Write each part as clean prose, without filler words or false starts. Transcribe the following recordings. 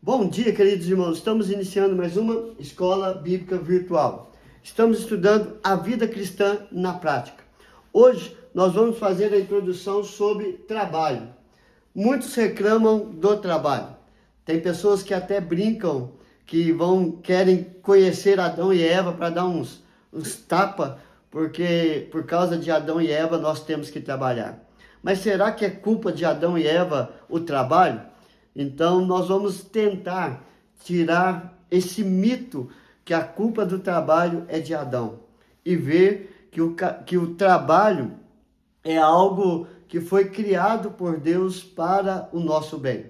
Bom dia, queridos irmãos. Estamos iniciando mais uma escola bíblica virtual. Estamos estudando a vida cristã na prática. Hoje nós vamos fazer a introdução sobre trabalho. Muitos reclamam do trabalho. Tem pessoas que até brincam que querem conhecer Adão e Eva para dar uns tapa, porque por causa de Adão e Eva nós temos que trabalhar. Mas será que é culpa de Adão e Eva o trabalho? Então, nós vamos tentar tirar esse mito que a culpa do trabalho é de Adão e ver que o trabalho é algo que foi criado por Deus para o nosso bem.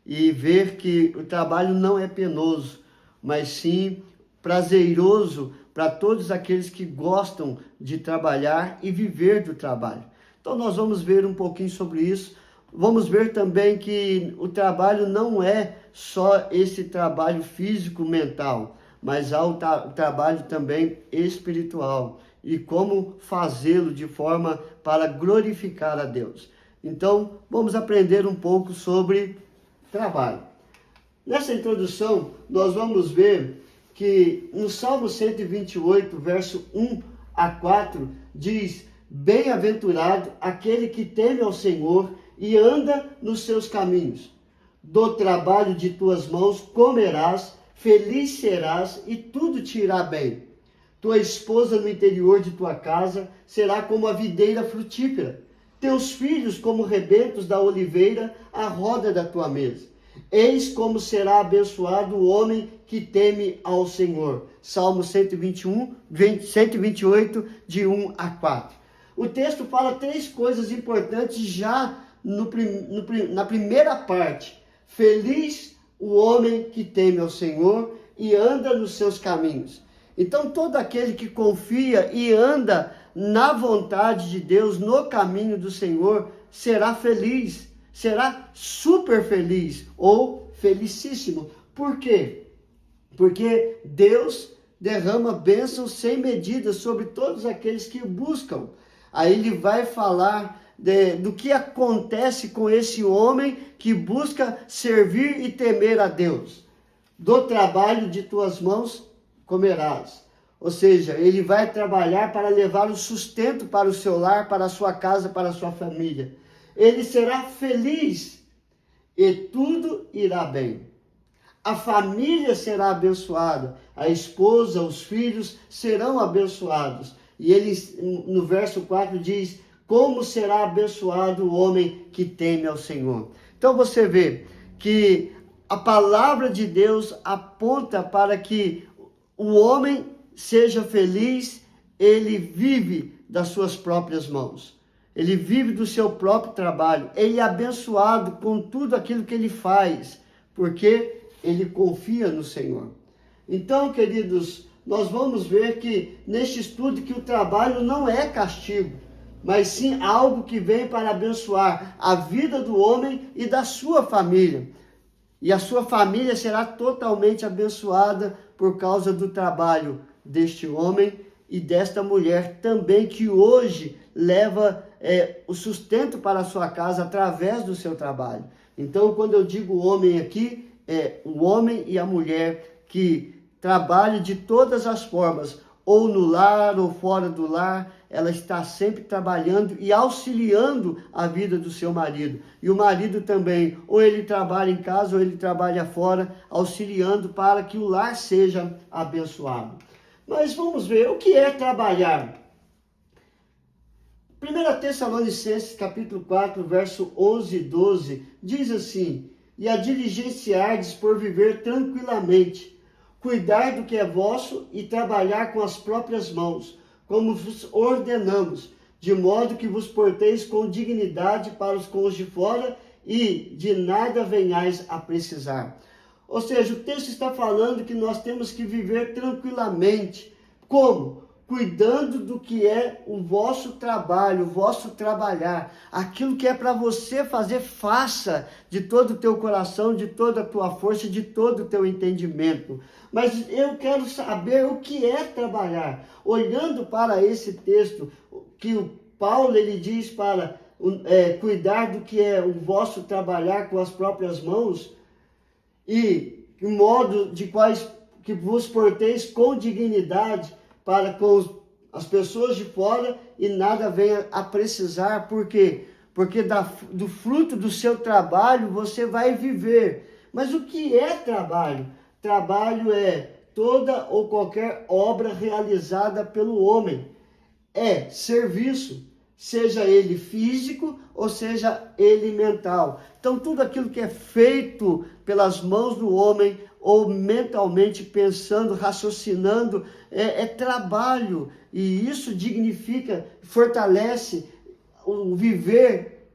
E ver que o trabalho não é penoso, mas sim prazeroso para todos aqueles que gostam de trabalhar e viver do trabalho. Então, nós vamos ver um pouquinho sobre isso. Vamos ver também que o trabalho não é só esse trabalho físico, mental, mas há o trabalho também espiritual e como fazê-lo de forma para glorificar a Deus. Então, vamos aprender um pouco sobre trabalho. Nessa introdução, nós vamos ver que no Salmo 128, verso 1 a 4, diz: Bem-aventurado aquele que teme ao Senhor e anda nos seus caminhos. Do trabalho de tuas mãos comerás, feliz serás e tudo te irá bem. Tua esposa no interior de tua casa será como a videira frutífera, teus filhos como rebentos da oliveira à roda da tua mesa. Eis como será abençoado o homem que teme ao Senhor. Salmo 128, de 1 a 4. O texto fala três coisas importantes já na primeira parte. Feliz o homem que teme ao Senhor e anda nos seus caminhos. Então, todo aquele que confia e anda na vontade de Deus, no caminho do Senhor, será feliz, será super feliz ou felicíssimo. Por quê? Porque Deus derrama bênçãos sem medida sobre todos aqueles que o buscam. Aí ele vai falar do que acontece com esse homem que busca servir e temer a Deus. Do trabalho de tuas mãos comerás. Ou seja, ele vai trabalhar para levar o sustento para o seu lar, para a sua casa, para a sua família. Ele será feliz e tudo irá bem. A família será abençoada, a esposa, os filhos serão abençoados. E ele, no verso 4, diz: como será abençoado o homem que teme ao Senhor. Então você vê que a palavra de Deus aponta para que o homem seja feliz, ele vive das suas próprias mãos. Ele vive do seu próprio trabalho. Ele é abençoado com tudo aquilo que ele faz, porque ele confia no Senhor. Então, queridos, nós vamos ver que neste estudo que o trabalho não é castigo, mas sim algo que vem para abençoar a vida do homem e da sua família. E a sua família será totalmente abençoada por causa do trabalho deste homem e desta mulher também, que hoje leva o sustento para a sua casa através do seu trabalho. Então, quando eu digo homem aqui, é o homem e a mulher que trabalham de todas as formas, ou no lar ou fora do lar. Ela está sempre trabalhando e auxiliando a vida do seu marido. E o marido também, ou ele trabalha em casa ou ele trabalha fora, auxiliando para que o lar seja abençoado. Mas vamos ver o que é trabalhar. 1 Tessalonicenses capítulo 4, verso 11 e 12, diz assim: E a diligenciardes por viver tranquilamente, cuidar do que é vosso e trabalhar com as próprias mãos, como vos ordenamos, de modo que vos porteis com dignidade para os com os de fora e de nada venhais a precisar. Ou seja, o texto está falando que nós temos que viver tranquilamente. Como? Cuidando do que é o vosso trabalho, o vosso trabalhar. Aquilo que é para você fazer, faça de todo o teu coração, de toda a tua força, de todo o teu entendimento. Mas eu quero saber o que é trabalhar. Olhando para esse texto, que o Paulo ele diz para cuidar do que é o vosso trabalhar com as próprias mãos, e em modo de quais que vos porteis com dignidade para com as pessoas de fora e nada venha a precisar. Por quê? Porque do fruto do seu trabalho você vai viver. Mas o que é trabalho? Trabalho é toda ou qualquer obra realizada pelo homem. É serviço, seja ele físico ou seja ele mental. Então tudo aquilo que é feito pelas mãos do homem ou mentalmente pensando, raciocinando, é trabalho. E isso dignifica, fortalece o viver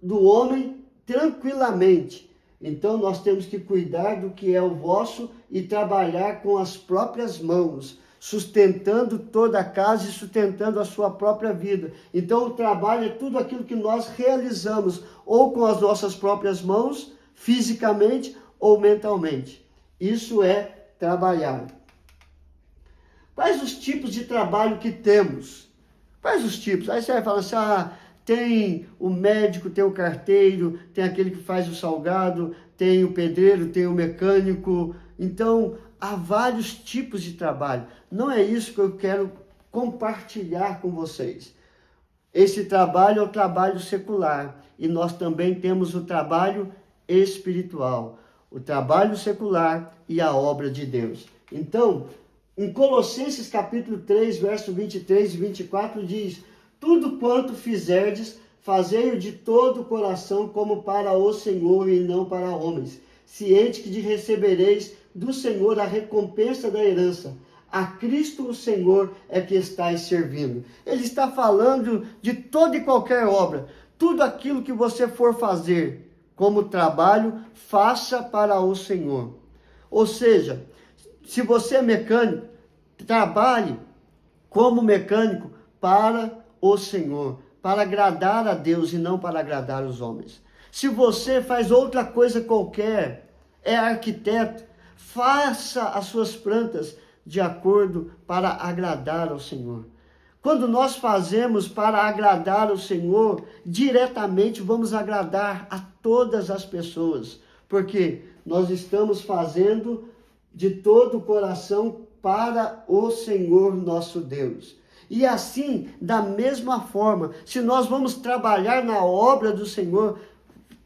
do homem tranquilamente. Então nós temos que cuidar do que é o vosso e trabalhar com as próprias mãos, sustentando toda a casa e sustentando a sua própria vida. Então o trabalho é tudo aquilo que nós realizamos, ou com as nossas próprias mãos, fisicamente ou mentalmente. Isso é trabalhar. Quais os tipos de trabalho que temos? Quais os tipos? Aí você vai falar assim, tem o médico, tem o carteiro, tem aquele que faz o salgado, tem o pedreiro, tem o mecânico. Então, há vários tipos de trabalho. Não é isso que eu quero compartilhar com vocês. Esse trabalho é o trabalho secular. E nós também temos o trabalho espiritual. O trabalho secular e a obra de Deus. Então, em Colossenses capítulo 3, verso 23 e 24 diz: tudo quanto fizerdes, fazei-o de todo o coração como para o Senhor e não para homens, ciente que recebereis do Senhor a recompensa da herança. A Cristo o Senhor é que estáis servindo. Ele está falando de toda e qualquer obra. Tudo aquilo que você for fazer como trabalho, faça para o Senhor. Ou seja, se você é mecânico, trabalhe como mecânico para o Senhor, para agradar a Deus e não para agradar os homens. Se você faz outra coisa qualquer, é arquiteto, faça as suas plantas de acordo para agradar ao Senhor. Quando nós fazemos para agradar ao Senhor, diretamente vamos agradar a todas as pessoas, porque nós estamos fazendo de todo o coração para o Senhor nosso Deus. E assim, da mesma forma, se nós vamos trabalhar na obra do Senhor,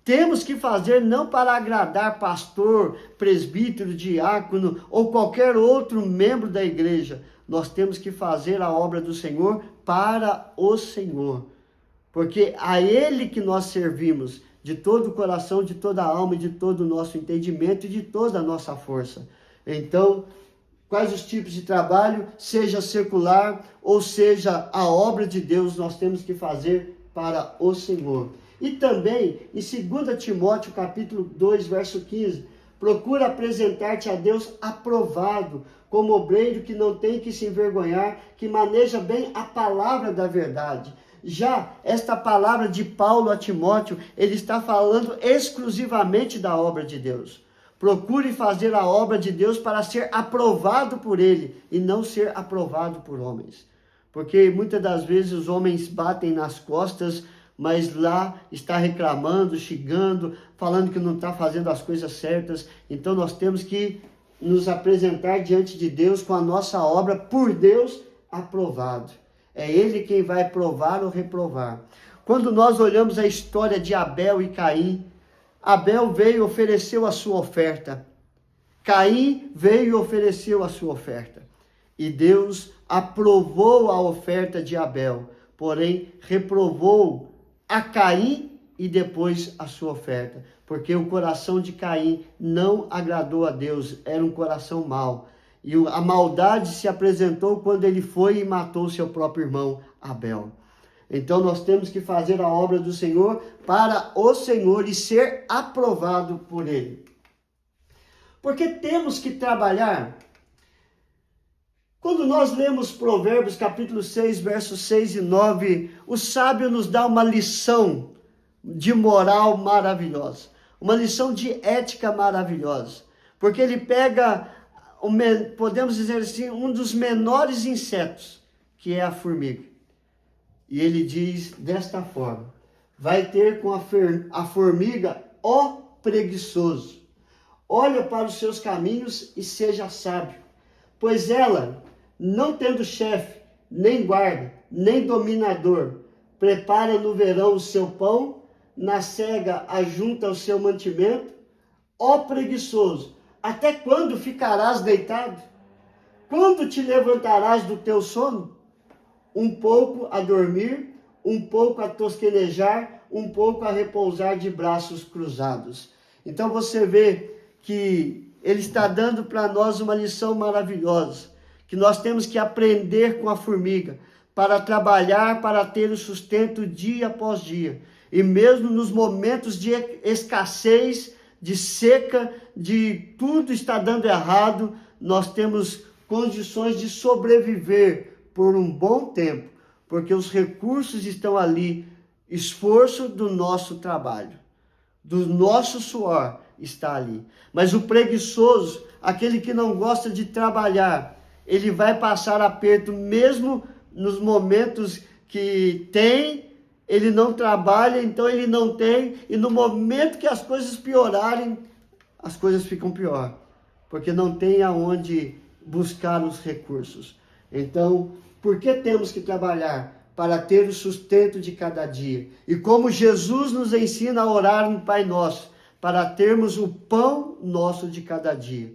temos que fazer não para agradar pastor, presbítero, diácono ou qualquer outro membro da igreja. Nós temos que fazer a obra do Senhor para o Senhor. Porque a Ele que nós servimos de todo o coração, de toda a alma, de todo o nosso entendimento e de toda a nossa força. Então, quais os tipos de trabalho, seja secular ou seja a obra de Deus, nós temos que fazer para o Senhor. E também, em 2 Timóteo, capítulo 2, verso 15, procura apresentar-te a Deus aprovado, como obreiro que não tem que se envergonhar, que maneja bem a palavra da verdade. Já esta palavra de Paulo a Timóteo, ele está falando exclusivamente da obra de Deus. Procure fazer a obra de Deus para ser aprovado por Ele e não ser aprovado por homens. Porque muitas das vezes os homens batem nas costas, mas lá está reclamando, xingando, falando que não está fazendo as coisas certas. Então nós temos que nos apresentar diante de Deus com a nossa obra por Deus aprovado. É Ele quem vai provar ou reprovar. Quando nós olhamos a história de Abel e Caim, Abel veio e ofereceu a sua oferta. Caim veio e ofereceu a sua oferta. E Deus aprovou a oferta de Abel, porém reprovou a Caim e depois a sua oferta. Porque o coração de Caim não agradou a Deus, era um coração mau. E a maldade se apresentou quando ele foi e matou seu próprio irmão Abel. Então nós temos que fazer a obra do Senhor para o Senhor e ser aprovado por Ele. Porque temos que trabalhar. Quando nós lemos Provérbios capítulo 6, versos 6 e 9, o sábio nos dá uma lição de moral maravilhosa. Uma lição de ética maravilhosa. Porque ele pega, podemos dizer assim, um dos menores insetos, que é a formiga. E ele diz desta forma: vai ter com a formiga, ó preguiçoso, olha para os seus caminhos e seja sábio. Pois ela, não tendo chefe, nem guarda, nem dominador, prepara no verão o seu pão, na cega ajunta o seu mantimento. Ó preguiçoso, até quando ficarás deitado? Quando te levantarás do teu sono? Um pouco a dormir, um pouco a tosquenejar, um pouco a repousar de braços cruzados. Então você vê que ele está dando para nós uma lição maravilhosa, que nós temos que aprender com a formiga, para trabalhar, para ter o sustento dia após dia. E mesmo nos momentos de escassez, de seca, de tudo está dando errado, nós temos condições de sobreviver por um bom tempo, porque os recursos estão ali, esforço do nosso trabalho, do nosso suor está ali. Mas o preguiçoso, aquele que não gosta de trabalhar, ele vai passar aperto mesmo nos momentos que tem, ele não trabalha, então ele não tem, e no momento que as coisas piorarem, as coisas ficam pior, porque não tem aonde buscar os recursos. Então, por que temos que trabalhar? Para ter o sustento de cada dia. E como Jesus nos ensina a orar no Pai Nosso, para termos o pão nosso de cada dia.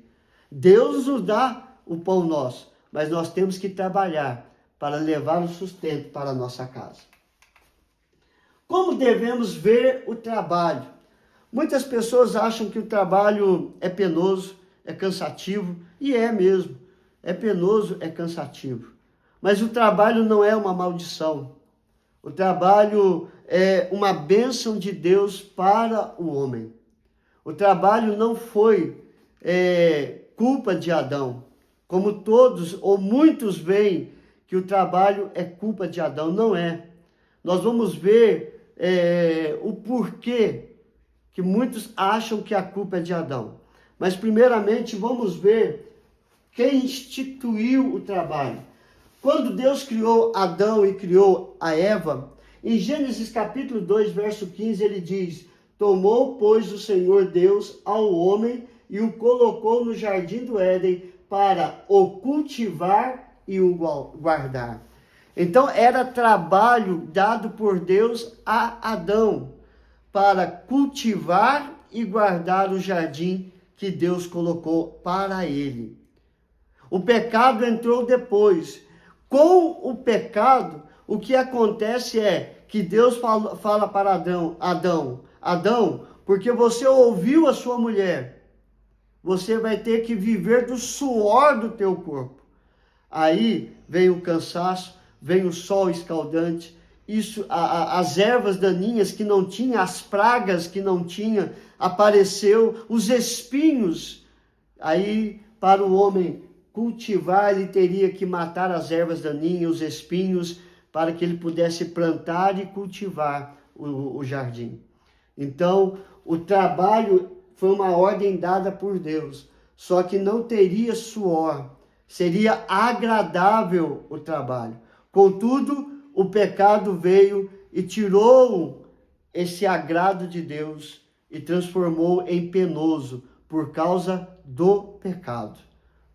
Deus nos dá o pão nosso, mas nós temos que trabalhar para levar o sustento para a nossa casa. Como devemos ver o trabalho? Muitas pessoas acham que o trabalho é penoso, é cansativo, e é mesmo. É penoso, é cansativo. Mas o trabalho não é uma maldição. O trabalho é uma bênção de Deus para o homem. O trabalho não foi culpa de Adão. Como todos ou muitos veem que o trabalho é culpa de Adão. Não é. Nós vamos ver o porquê que muitos acham que a culpa é de Adão. Mas primeiramente vamos ver quem instituiu o trabalho. Quando Deus criou Adão e criou a Eva, em Gênesis capítulo 2, verso 15, ele diz: tomou, pois, o Senhor Deus ao homem e o colocou no jardim do Éden para o cultivar e o guardar. Então era trabalho dado por Deus a Adão para cultivar e guardar o jardim que Deus colocou para ele. O pecado entrou depois. Com o pecado, o que acontece é que Deus fala para Adão, porque você ouviu a sua mulher, você vai ter que viver do suor do teu corpo. Aí vem o cansaço, vem o sol escaldante, as ervas daninhas que não tinha, as pragas que não tinha, apareceu, os espinhos. Aí, para o homem cultivar, ele teria que matar as ervas daninhas, os espinhos, para que ele pudesse plantar e cultivar o jardim. Então, o trabalho foi uma ordem dada por Deus, só que não teria suor, seria agradável o trabalho. Contudo, o pecado veio e tirou esse agrado de Deus e transformou em penoso por causa do pecado.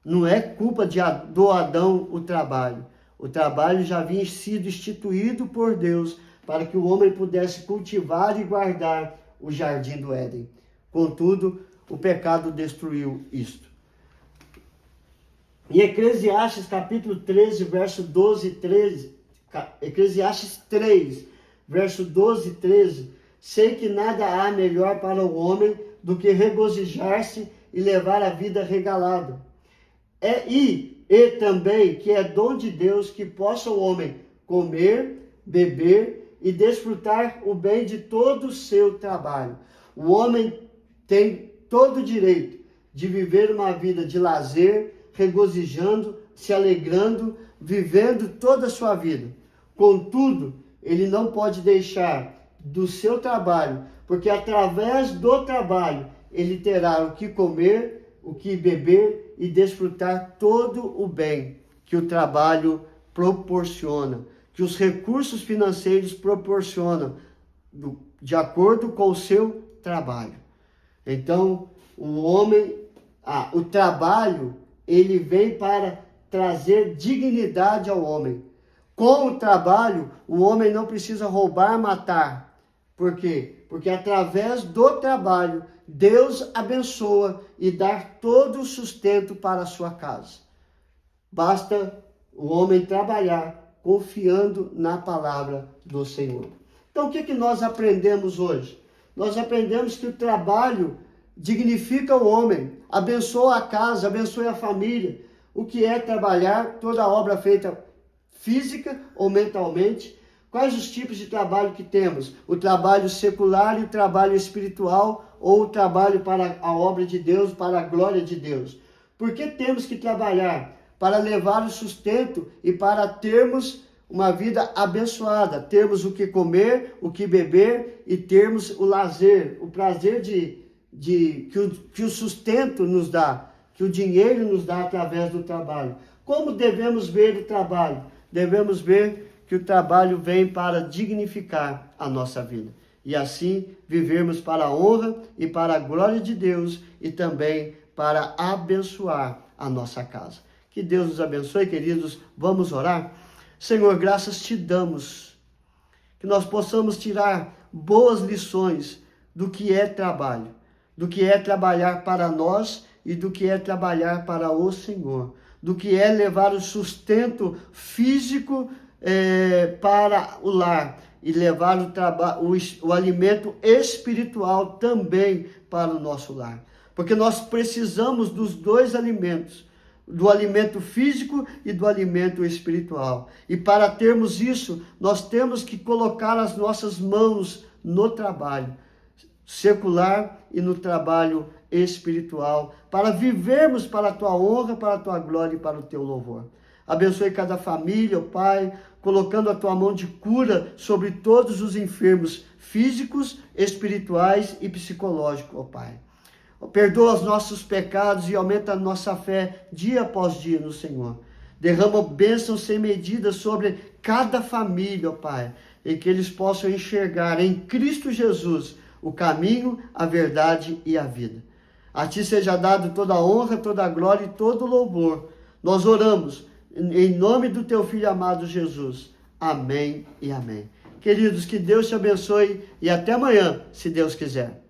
Não é culpa do Adão o trabalho. O trabalho já havia sido instituído por Deus para que o homem pudesse cultivar e guardar o jardim do Éden. Contudo, o pecado destruiu isto. Em Eclesiastes capítulo 13, verso 12 e 13, Eclesiastes 3, verso 12 e 13, sei que nada há melhor para o homem do que regozijar-se e levar a vida regalada. E também que é dom de Deus que possa o homem comer, beber e desfrutar o bem de todo o seu trabalho. O homem tem todo o direito de viver uma vida de lazer, regozijando, se alegrando, vivendo toda a sua vida. Contudo, ele não pode deixar do seu trabalho, porque através do trabalho ele terá o que comer, o que beber e desfrutar todo o bem que o trabalho proporciona, que os recursos financeiros proporcionam, de acordo com o seu trabalho. Então, o trabalho, ele vem para trazer dignidade ao homem. Com o trabalho, o homem não precisa roubar, matar. Por quê? Porque através do trabalho, Deus abençoa e dá todo o sustento para a sua casa. Basta o homem trabalhar confiando na palavra do Senhor. Então, o que nós aprendemos hoje? Nós aprendemos que o trabalho dignifica o homem, abençoa a casa, abençoa a família. O que é trabalhar? Toda obra feita física ou mentalmente. Quais os tipos de trabalho que temos? O trabalho secular e o trabalho espiritual, ou o trabalho para a obra de Deus, para a glória de Deus. Por que temos que trabalhar? Para levar o sustento e para termos uma vida abençoada, termos o que comer, o que beber e termos o lazer, o prazer que o sustento nos dá, que o dinheiro nos dá através do trabalho. Como devemos ver o trabalho? Devemos ver que o trabalho vem para dignificar a nossa vida. E assim vivermos para a honra e para a glória de Deus e também para abençoar a nossa casa. Que Deus nos abençoe, queridos. Vamos orar? Senhor, graças te damos. Que nós possamos tirar boas lições do que é trabalho, do que é trabalhar para nós e do que é trabalhar para o Senhor, do que é levar o sustento físico para o lar e levar o alimento espiritual também para o nosso lar. Porque nós precisamos dos dois alimentos, do alimento físico e do alimento espiritual. E para termos isso, nós temos que colocar as nossas mãos no trabalho secular e no trabalho espiritual, para vivermos para a tua honra, para a tua glória e para o teu louvor. Abençoe cada família, ó Pai, colocando a tua mão de cura sobre todos os enfermos físicos, espirituais e psicológicos, ó Pai. Perdoa os nossos pecados e aumenta a nossa fé dia após dia no Senhor. Derrama bênçãos sem medida sobre cada família, ó Pai, e que eles possam enxergar em Cristo Jesus o caminho, a verdade e a vida. A ti seja dado toda a honra, toda a glória e todo o louvor. Nós oramos em nome do teu Filho amado Jesus. Amém e amém. Queridos, que Deus te abençoe e até amanhã, se Deus quiser.